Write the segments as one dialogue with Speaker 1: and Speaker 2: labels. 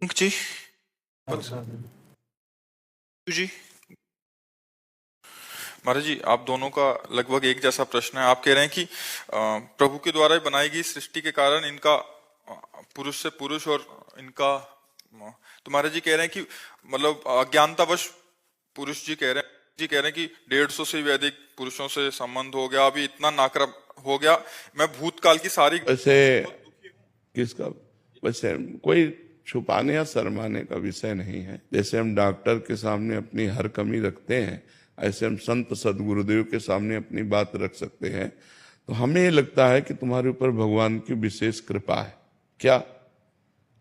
Speaker 1: जी जी महाराज जी, आप दोनों का लगभग एक जैसा प्रश्न है। आप कह रहे हैं कि प्रभु के द्वारा ही बनाई गई सृष्टि के कारण इनका पुरुष से पुरुष और इनका तो महाराज जी कह रहे हैं कि मतलब अज्ञानतावश पुरुष जी कह रहे हैं कि 150 से भी अधिक पुरुषों से संबंध हो गया, अभी इतना नाकरा हो गया। मैं भूतकाल की सारी
Speaker 2: वैसे किसका वैसे कोई छुपाने या शर्माने का विषय नहीं है। जैसे हम डॉक्टर के सामने अपनी हर कमी रखते हैं, ऐसे हम संत सदगुरुदेव के सामने अपनी बात रख सकते हैं। तो हमें ये लगता है कि तुम्हारे ऊपर भगवान की विशेष कृपा है। क्या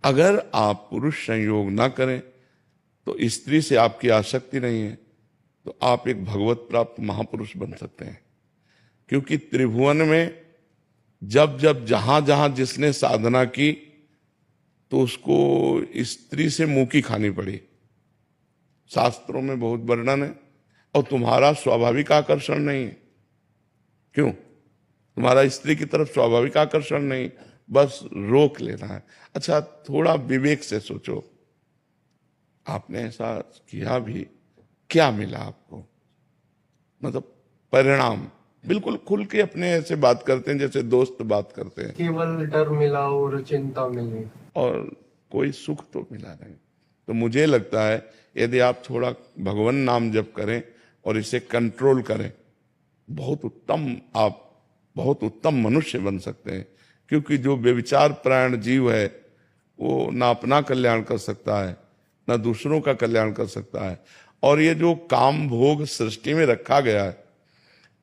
Speaker 2: अगर आप पुरुष संयोग ना करें तो स्त्री से आपकी आसक्ति नहीं है तो आप एक भगवत प्राप्त महापुरुष बन सकते हैं। क्योंकि त्रिभुवन में जब जब जहां जहां जिसने साधना की तो उसको स्त्री से मुंह की खानी पड़ी। शास्त्रों में बहुत वर्णन है। और तुम्हारा स्वाभाविक आकर्षण नहीं है। क्यों? तुम्हारा स्त्री की तरफ स्वाभाविक आकर्षण नहीं, बस रोक लेना है। अच्छा, थोड़ा विवेक से सोचो, आपने ऐसा किया भी, क्या मिला आपको? मतलब परिणाम बिल्कुल खुल के अपने ऐसे बात करते हैं जैसे दोस्त बात करते हैं।
Speaker 3: केवल डर मिला और चिंता मिली
Speaker 2: और कोई सुख तो मिला नहीं। तो मुझे लगता है यदि आप थोड़ा भगवान नाम जप करें और इसे कंट्रोल करें, आप बहुत उत्तम मनुष्य बन सकते हैं। क्योंकि जो व्यभिचार प्राण जीव है वो ना अपना कल्याण कर सकता है ना दूसरों का कल्याण कर सकता है। और ये जो काम भोग सृष्टि में रखा गया है,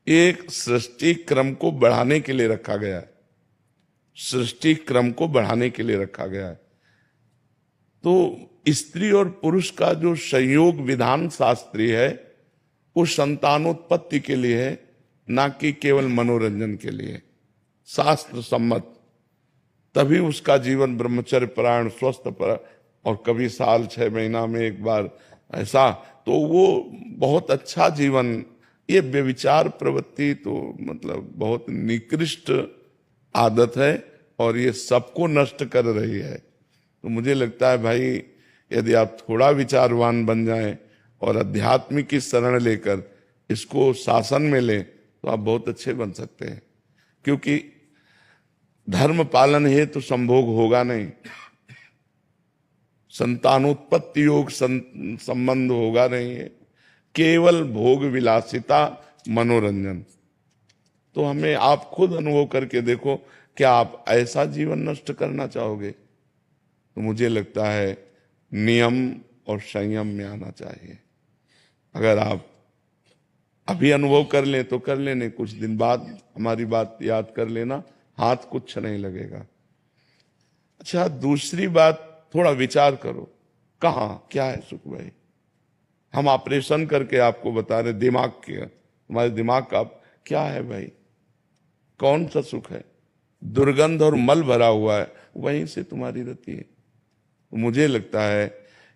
Speaker 2: एक सृष्टि क्रम को बढ़ाने के लिए रखा गया है। सृष्टि क्रम को बढ़ाने के लिए रखा गया है। तो स्त्री और पुरुष का जो संयोग विधान शास्त्रीय है वो संतानोत्पत्ति के लिए है, ना कि केवल मनोरंजन के लिए। शास्त्र सम्मत। तभी उसका जीवन ब्रह्मचर्य परायण स्वस्थ पर, और कभी साल 6 महीना में एक बार ऐसा, तो वो बहुत अच्छा जीवन। ये व्यभिचार प्रवृत्ति तो मतलब बहुत निकृष्ट आदत है और ये सबको नष्ट कर रही है। तो मुझे लगता है भाई, यदि आप थोड़ा विचारवान बन जाएं और अध्यात्म की शरण लेकर इसको शासन में लें तो आप बहुत अच्छे बन सकते हैं। क्योंकि धर्म पालन है तो संभोग होगा नहीं, संतानोत्पत्ति योग संबंध होगा नहीं है, केवल भोग विलासिता मनोरंजन। तो हमें आप खुद अनुभव करके देखो, क्या आप ऐसा जीवन नष्ट करना चाहोगे? तो मुझे लगता है नियम और संयम में आना चाहिए। अगर आप अभी अनुभव कर लें तो कर लेने, कुछ दिन बाद हमारी बात याद कर लेना, हाथ कुछ नहीं लगेगा। अच्छा, दूसरी बात, थोड़ा विचार करो, कहाँ क्या है सुख भाई? हम ऑपरेशन करके आपको बता रहे दिमाग के, तुम्हारे दिमाग का क्या है भाई? कौन सा सुख है? दुर्गंध और मल भरा हुआ है, वहीं से तुम्हारी रति है। मुझे लगता है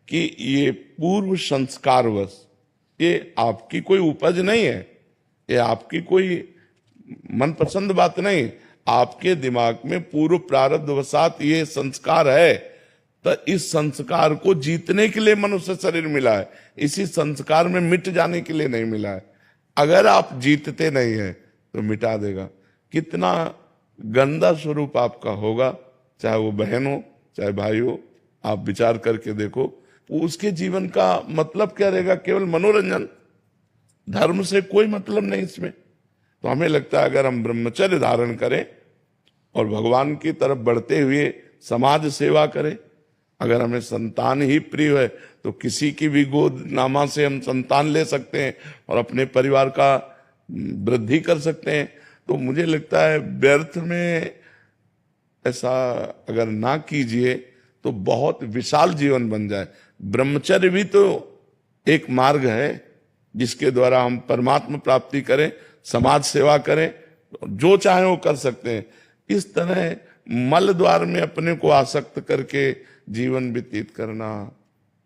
Speaker 2: कि ये पूर्व संस्कारवश, ये आपकी कोई उपज नहीं है, ये आपकी कोई मनपसंद बात नहीं। आपके दिमाग में पूर्व प्रारब्धवशात ये संस्कार है। तो इस संस्कार को जीतने के लिए मनुष्य शरीर मिला है, इसी संस्कार में मिट जाने के लिए नहीं मिला है। अगर आप जीतते नहीं है तो मिटा देगा। कितना गंदा स्वरूप आपका होगा, चाहे वो बहन हो चाहे भाई हो, आप विचार करके देखो। उसके जीवन का मतलब क्या रहेगा? केवल मनोरंजन, धर्म से कोई मतलब नहीं इसमें। तो हमें लगता है अगर हम ब्रह्मचर्य धारण करें और भगवान की तरफ बढ़ते हुए समाज सेवा करें, अगर हमें संतान ही प्रिय है तो किसी की भी गोद नामा से हम संतान ले सकते हैं और अपने परिवार का वृद्धि कर सकते हैं। तो मुझे लगता है व्यर्थ में ऐसा अगर ना कीजिए तो बहुत विशाल जीवन बन जाए। ब्रह्मचर्य भी तो एक मार्ग है जिसके द्वारा हम परमात्मा प्राप्ति करें, समाज सेवा करें, जो चाहे वो कर सकते हैं। इस तरह मल द्वार में अपने को आसक्त करके जीवन व्यतीत करना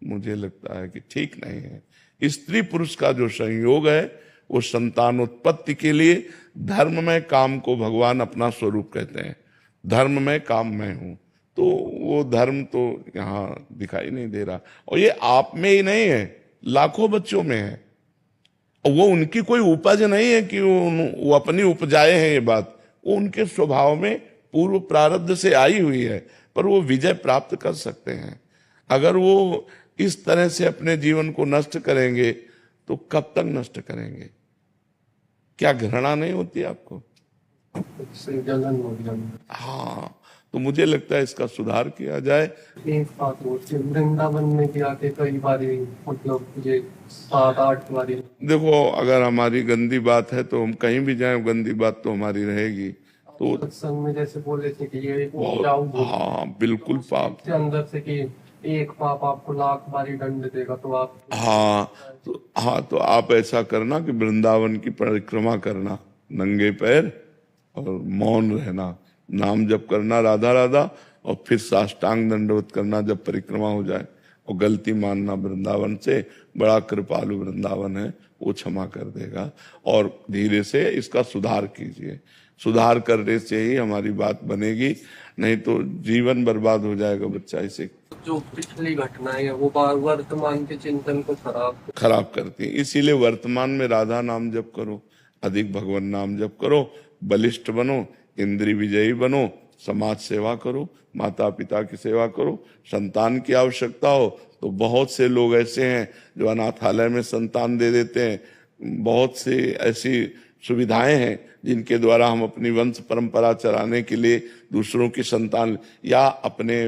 Speaker 2: मुझे लगता है कि ठीक नहीं है। स्त्री पुरुष का जो संयोग है वो संतानोत्पत्ति के लिए, धर्म में काम को भगवान अपना स्वरूप कहते हैं। धर्म में काम मैं हूं। तो वो धर्म तो यहाँ दिखाई नहीं दे रहा। और ये आप में ही नहीं है, लाखों बच्चों में है। और वो उनकी कोई उपज नहीं है कि वो अपनी उपजाए हैं ये बात, वो उनके स्वभाव में पूर्व प्रारब्ध से आई हुई है। पर वो विजय प्राप्त कर सकते हैं। अगर वो इस तरह से अपने जीवन को नष्ट करेंगे तो कब तक नष्ट करेंगे? क्या घृणा नहीं होती आपको?
Speaker 3: इससे जलन हो जाती
Speaker 2: हाँ, तो मुझे लगता है इसका सुधार किया जाए।
Speaker 3: है। एक बात और कि वृंदावन में भी आके कई बार मतलब ये 7-8 बारी
Speaker 2: देखो, अगर हमारी गंदी बात है तो हम कहीं भी जाएं, गंदी बात तो हमारी रहेगी। तो
Speaker 3: सत्संग में जैसे बोले थे कि ये उपजाऊ भूमि
Speaker 2: हाँ, बिल्कुल पाप।
Speaker 3: से अंदर से कि एक पाप आपको लाख बारी दंड देगा, तो आप
Speaker 2: हाँ, तो आप ऐसा करना कि वृंदावन की परिक्रमा करना नंगे पैर और मौन रहना, नाम जप करना राधा राधा, और फिर साष्टांग दंडवत करना जब परिक्रमा हो जाए, और गलती मानना वृंदावन से। बड़ा कृपालु वृंदावन है, वो क्षमा कर देगा। और धीरे से इसका सुधार कीजिए। सुधार करने से ही हमारी बात बनेगी, नहीं तो जीवन बर्बाद हो जाएगा बच्चा। इसे
Speaker 3: जो पिछली घटनाएं है वो वर्तमान के चिंतन को
Speaker 2: खराब करती है। इसीलिए वर्तमान में राधा नाम जप करो, अधिक भगवान नाम जप करो, बलिष्ठ बनो, इंद्रिय विजयी बनो, समाज सेवा करो, माता पिता की सेवा करो। संतान की आवश्यकता हो तो बहुत से लोग ऐसे हैं जो अनाथालय में संतान दे देते हैं। बहुत सी ऐसी सुविधाएं हैं जिनके द्वारा हम अपनी वंश परंपरा चलाने के लिए दूसरों की संतान, या अपने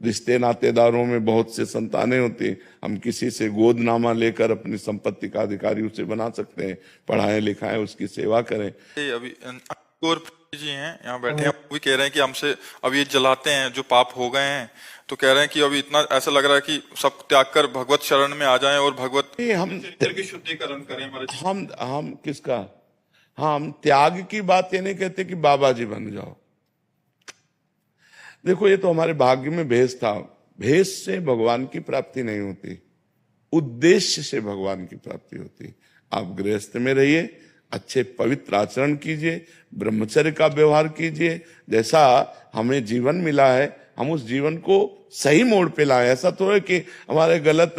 Speaker 2: रिश्ते नातेदारों में बहुत से संतानें होती हैं, हम किसी से गोदनामा लेकर अपनी संपत्ति का अधिकारी उसे बना सकते हैं। पढ़ाएं लिखाएं, उसकी सेवा करें।
Speaker 1: ये अभी और जी हैं यहाँ बैठे हैं, वो भी कह रहे हैं कि हमसे अब ये जलाते हैं जो पाप हो गए हैं, तो कह रहे हैं कि अभी इतना ऐसा लग रहा है कि सब त्याग कर भगवत शरण में आ जाएं और भगवत
Speaker 2: हम
Speaker 1: चरित्र की शुद्धिकरण करें हमारे।
Speaker 2: हम किसका, हम त्याग की बात ये नहीं कहते कि बाबा जी बन जाओ। देखो, ये तो हमारे भाग्य में भेष था। भेष से भगवान की प्राप्ति नहीं होती, उद्देश्य से भगवान की प्राप्ति होती। आप गृहस्थ में रहिए, अच्छे पवित्र आचरण कीजिए, ब्रह्मचर्य का व्यवहार कीजिए। जैसा हमें जीवन मिला है, हम उस जीवन को सही मोड़ पे लाएं। ऐसा तो है कि हमारे गलत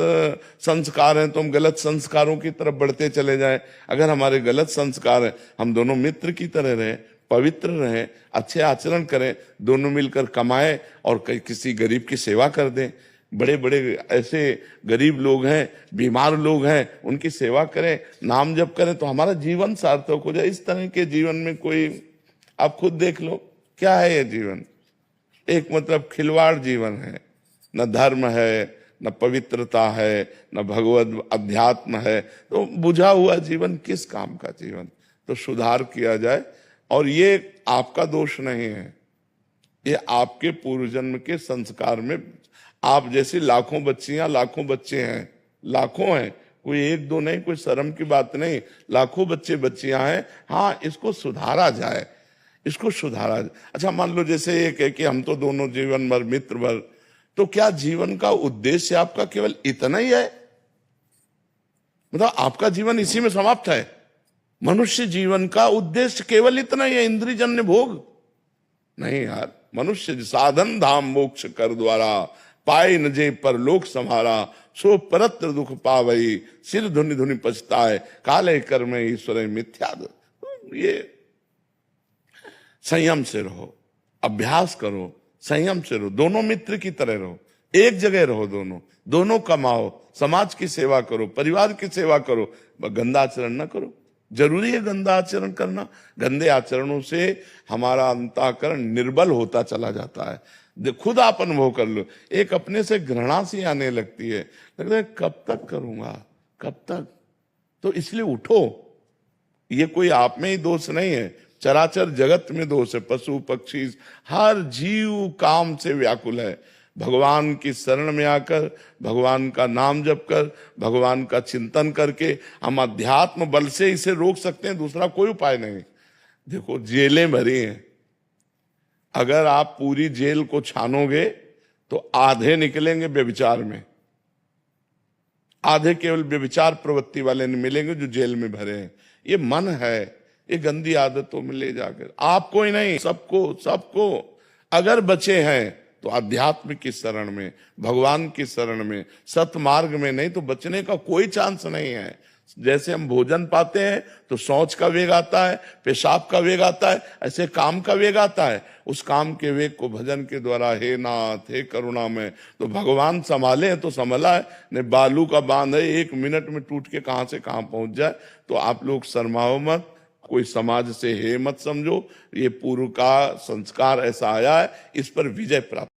Speaker 2: संस्कार हैं तो हम गलत संस्कारों की तरफ बढ़ते चले जाएं। अगर हमारे गलत संस्कार हैं, हम दोनों मित्र की तरह रहें, पवित्र रहें, अच्छे आचरण करें, दोनों मिलकर कमाएं और किसी गरीब की सेवा कर दें। बड़े बड़े ऐसे गरीब लोग हैं, बीमार लोग हैं, उनकी सेवा करें, नाम जप करें, तो हमारा जीवन सार्थक हो जाए। इस तरह के जीवन में कोई, आप खुद देख लो क्या है ये जीवन। एक मतलब खिलवाड़ जीवन है, न धर्म है, न पवित्रता है, न भगवत अध्यात्म है। तो बुझा हुआ जीवन किस काम का जीवन? तो सुधार किया जाए। और ये आपका दोष नहीं है, ये आपके पूर्व जन्म के संस्कार में। आप जैसी लाखों बच्चियां, लाखों बच्चे हैं, लाखों हैं, कोई एक दो नहीं, कोई शर्म की बात नहीं, लाखों बच्चे बच्चियां हैं। हाँ, इसको सुधारा जाए, इसको सुधारा जाए। अच्छा, मान लो जैसे एक है कि हम तो दोनों जीवन भर मित्र भर, तो क्या जीवन का उद्देश्य आपका केवल इतना ही है? मतलब आपका जीवन इसी में समाप्त है? मनुष्य जीवन का उद्देश्य केवल इतना ही है, इंद्रियजन्य भोग? नहीं यार, मनुष्य साधन धाम मोक्ष कर द्वारा, पाए न जे पर लोक संहारा, सो परत्र दुख पावई, सिर धुनि धुनि पछताए, काले कर्म ईश्वर मिथ्या। ये संयम से रहो, अभ्यास करो, संयम से रहो, दोनों मित्र की तरह रहो, एक जगह रहो, दोनों कमाओ, समाज की सेवा करो, परिवार की सेवा करो, गंदा आचरण न करो। जरूरी है गंदा आचरण करना? गंदे आचरणों से हमारा अंतःकरण निर्बल होता चला जाता है। खुद आप अनुभव कर लो, एक अपने से घृणा सी आने लगती है, लगता है कब तक करूंगा, कब तक? तो इसलिए उठो। ये कोई आप में ही दोष नहीं है, चराचर जगत में दोष है। पशु पक्षी हर जीव काम से व्याकुल है। भगवान की शरण में आकर, भगवान का नाम जप कर, भगवान का चिंतन करके हम अध्यात्म बल से इसे रोक सकते हैं, दूसरा कोई उपाय नहीं। देखो, जेलें भरी हैं, अगर आप पूरी जेल को छानोगे तो आधे निकलेंगे व्यभिचार में, आधे केवल व्यभिचार प्रवृत्ति वाले मिलेंगे जो जेल में भरे हैं। ये मन है, ये गंदी आदतों में ले जाकर आपको ही नहीं, सबको अगर बचे हैं तो अध्यात्म की शरण में, भगवान की शरण में, सतमार्ग में, नहीं तो बचने का कोई चांस नहीं है। जैसे हम भोजन पाते हैं तो शौच का वेग आता है, पेशाब का वेग आता है, ऐसे काम का वेग आता है। उस काम के वेग को भजन के द्वारा, हे नाथ हे करुणा में, तो भगवान संभाले तो संभला है, नहीं बालू का बांध है, 1 मिनट में टूट के कहां से कहां पहुंच जाए। तो आप लोग शर्माओ मत, कोई समाज से हे मत समझो, ये पूर्व का संस्कार ऐसा आया है, इस पर विजय प्राप्त